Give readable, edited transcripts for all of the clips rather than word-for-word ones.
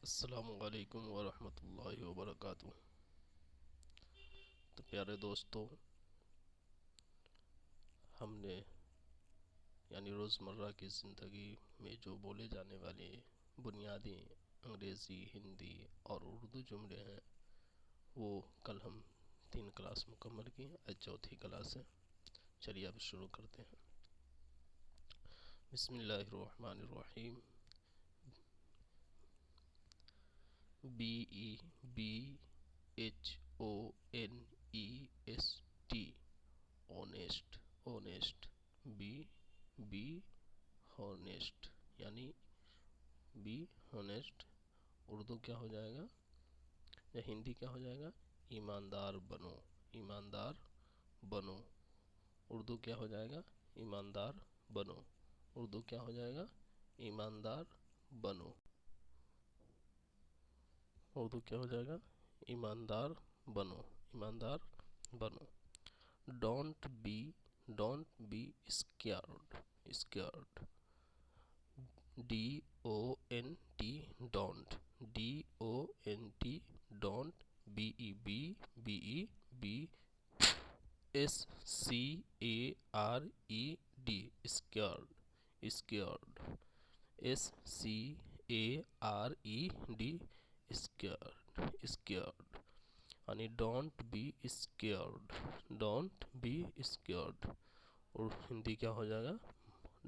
अस्सलामुअलैकुम वरहमतुल्लाहि वबरकातुह। तो प्यारे दोस्तों, हमने यानी रोज़मर्रा की ज़िंदगी में जो बोले जाने वाले बुनियादी अंग्रेज़ी, हिंदी और उर्दू जुमले हैं, वो कल हम 3 क्लास मुकम्मल की, आज चौथी क्लास है। चलिए अब शुरू करते हैं। बिस्मिल्लाहिर्रहमानिर्रहीम। BEBHONEST, honest, honest. Be be honest यानी बी हॉनेस्ट। उर्दू क्या हो जाएगा या हिंदी क्या हो जाएगा? ईमानदार बनो, ईमानदार बनो। उर्दू क्या हो जाएगा? ईमानदार बनो। उर्दू क्या हो जाएगा? ईमानदार बनो। उर्दू क्या हो जाएगा? ईमानदार बनो, ईमानदार बनो। Don't be scared, scared. DONT, don't, DONT, don't. BE, SCARED, scared, scared. SCARED, scared, scared. यानी don't be scared, don't be scared. और हिंदी क्या हो जाएगा?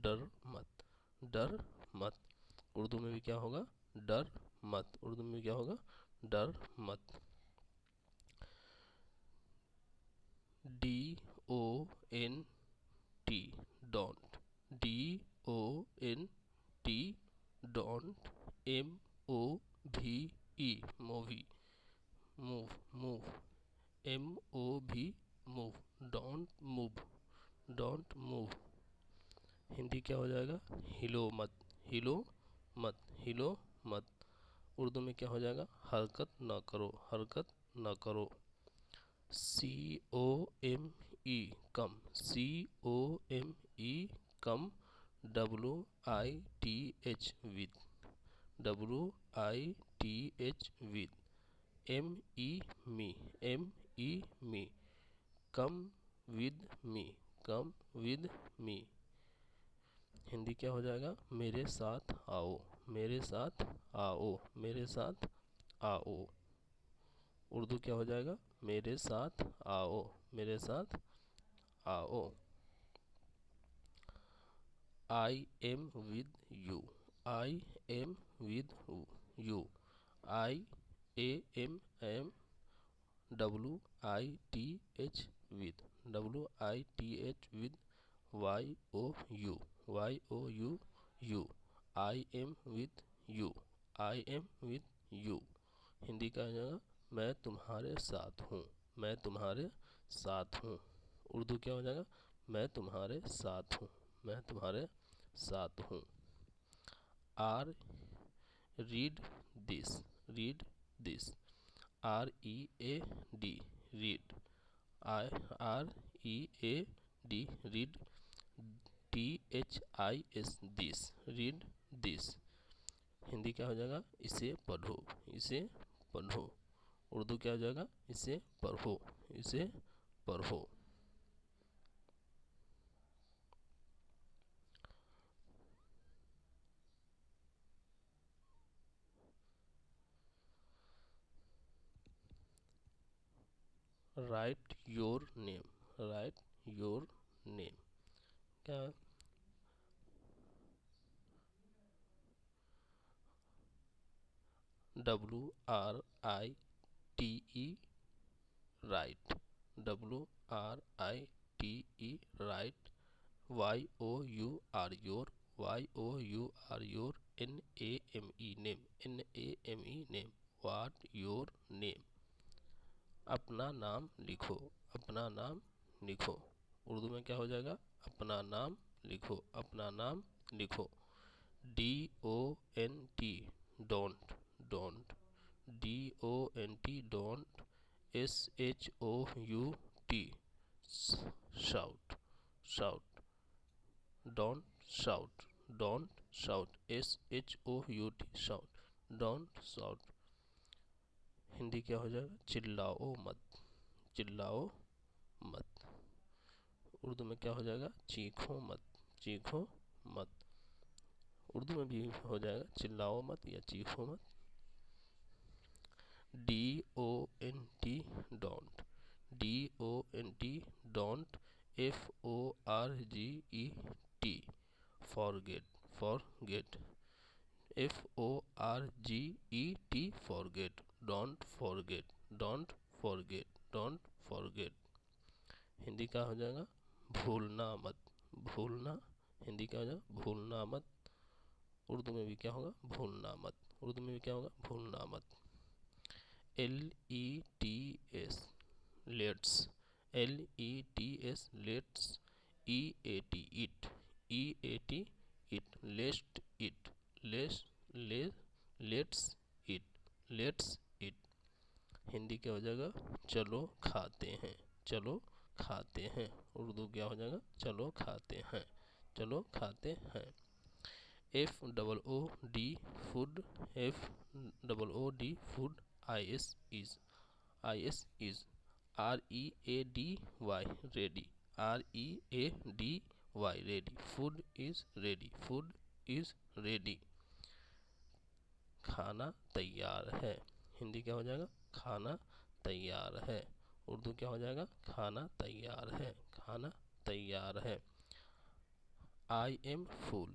डर मत, डर मत। उर्दू में भी क्या होगा? डर मत। उर्दू में क्या होगा? डर मत। DONT, don't, DONT, don't. MOVE, movie, move, move. MOV, move, don't move, don't move. Hindi क्या हो जाएगा? हिलो मत, हिलो मत, हिलो मत। उर्दू में क्या हो जाएगा? हरकत ना करो, हरकत ना करो। COME, come, COME, come. WITH, with, WITH, with. ME, me, ME, me, come with me, come with me. Hindi क्या हो जाएगा? मेरे साथ आओ, मेरे साथ आओ, मेरे साथ आओ। उर्दू क्या हो जाएगा? मेरे साथ आओ, मेरे साथ आओ। I am with you, I am with you। I am WITH, with, WITH, with। YOU, I am with you, I am with you। Hindi का हो जाएगा? मैं तुम्हारे साथ हूँ, मैं तुम्हारे साथ हूँ। उर्दू क्या हो जाएगा? मैं तुम्हारे साथ हूँ, मैं तुम्हारे साथ हूँ। आर read this, read this. READ, read. READ, read. THIS, this, read this. Hindi क्या हो जाएगा? इसे पढ़ो, इसे पढ़ो। उर्दू क्या हो जाएगा? इसे पढ़ो, इसे पढ़ो। Right your name, right your name. क्या है? WRITE, right, WRITE, right. YOUR, YOUR, NAME, name, NAME, name. What your name. अपना नाम लिखो, अपना नाम लिखो। उर्दू में क्या हो जाएगा? अपना नाम लिखो, अपना नाम लिखो। DONT, don't, don't. DONT, don't. SHOUT, shout, shout. Don't shout, don't shout. SHOUT, shout. Don't shout. Hindi क्या हो जाएगा? चिल्लाओ मत, चिल्लाओ मत। उर्दू में क्या हो जाएगा? चीखो मत, चीखो मत। उर्दू में भी हो जाएगा चिल्लाओ मत या चीखो मत। DONT don't, DONT don't, FORGET forget, forget, FORGET forget, don't forget, don't forget, don't forget. Hindi क्या हो जाएगा? भूलना मत, भूलना। हिंदी क्या हो जाएगा? भूलना मत। उर्दू में भी क्या होगा? भूलना मत। उर्दू में भी क्या होगा? भूलना मत। LETS let's, LETS let's, EAT eat, EAT eat, lest eat, less ले let's eat, let's eat. Hindi क्या हो जाएगा? चलो खाते हैं, चलो खाते हैं। उर्दू क्या हो जाएगा? चलो खाते हैं, चलो खाते हैं। FOOD food, FOOD food, IS is, IS is, READY ready, READY ready, food is ready, food is ready. खाना तैयार है। हिंदी क्या हो जाएगा? खाना तैयार है। उर्दू क्या हो जाएगा? खाना तैयार है, खाना तैयार है। I am full,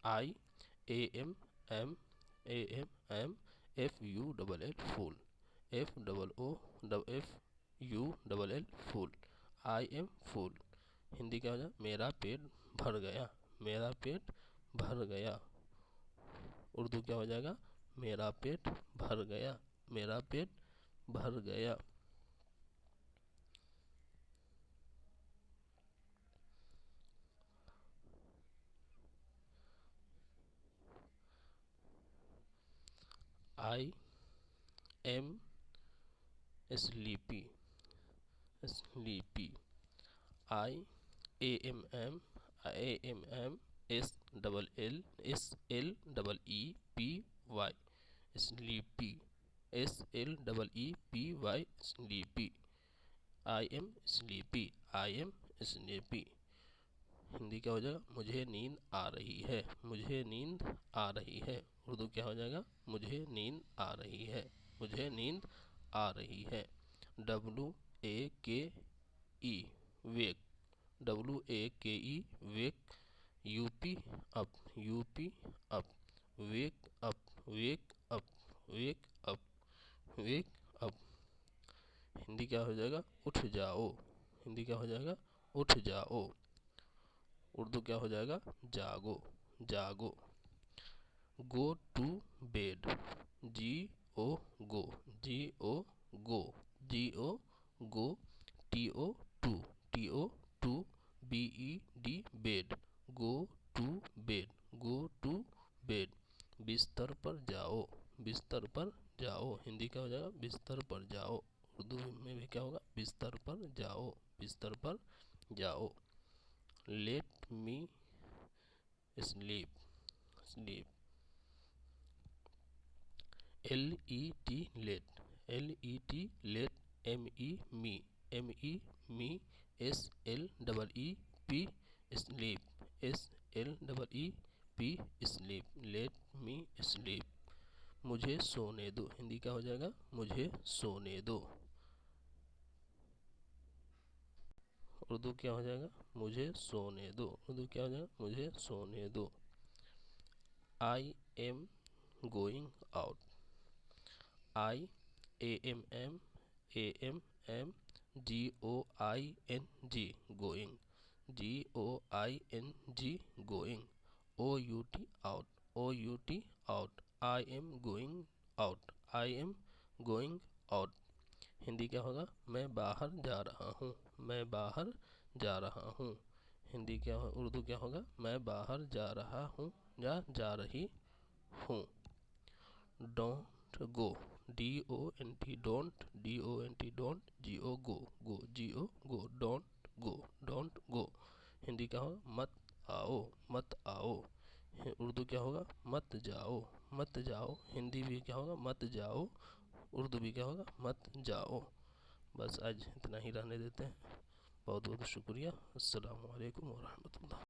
IAMM FULL full, FOOFULL full, I am full। Hindi क्या हो जाए? मेरा पेट भर गया, मेरा पेट भर गया। उर्दू क्या हो जाएगा? मेरा पेट भर गया, मेरा पेट भर गया। I am sleepy, sleepy, IAMM SLLEPY sleepy, SLEEPY sleepy। I am sleepy, I am sleepy। Hindi क्या हो जाएगा? मुझे नींद आ रही है, मुझे नींद आ रही है। उर्दू क्या हो जाएगा? मुझे नींद आ रही है, मुझे नींद आ रही है। WAKE वेक, WAKE वेक। UP up, UP up, wake up, wake up, wake up, wake up. Hindi क्या हो जाएगा? उठ जाओ। हिंदी क्या हो जाएगा? उठ जाओ। उर्दू क्या हो जाएगा? जागो, जागो। Go to bed, GO go, GO go, GO go. TO to, BED bed, go to bed, go to bed. बिस्तर पर जाओ, बिस्तर पर जाओ। हिंदी क्या हो जाएगा? बिस्तर पर जाओ। उर्दू में भी क्या होगा? बिस्तर पर जाओ, बिस्तर पर जाओ। Let me sleep, sleep, LET let, LET let, ME me, SLEEP sleep, SLEEP sleep, let me sleep. मुझे सोने दो। हिंदी क्या हो जाएगा? मुझे सोने दो। उर्दू क्या हो जाएगा? मुझे सोने दो। उर्दू क्या हो जाएगा? मुझे सोने दो। I am going out, IAMM going, going, OUT out, OUT out। I am going out, I am going out। Hindi क्या होगा? मैं बाहर जा रहा हूँ, मैं बाहर जा रहा हूँ। हिंदी क्या हो? उर्दू क्या होगा? मैं बाहर जा रहा हूँ या जा रही हूँ। Don't go, DONT don't, DONT don't, GO go, go, GO go, don't go, don't go. Hindi क्या होगा? मत आओ, मत आओ। उर्दू क्या होगा, मत जाओ, मत जाओ। हिंदी भी क्या होगा, मत जाओ। उर्दू भी क्या होगा, मत जाओ। बस आज इतना ही रहने देते हैं। बहुत बहुत शुक्रिया। अस्सलामु अलैकुम व रहमतुल्लाह।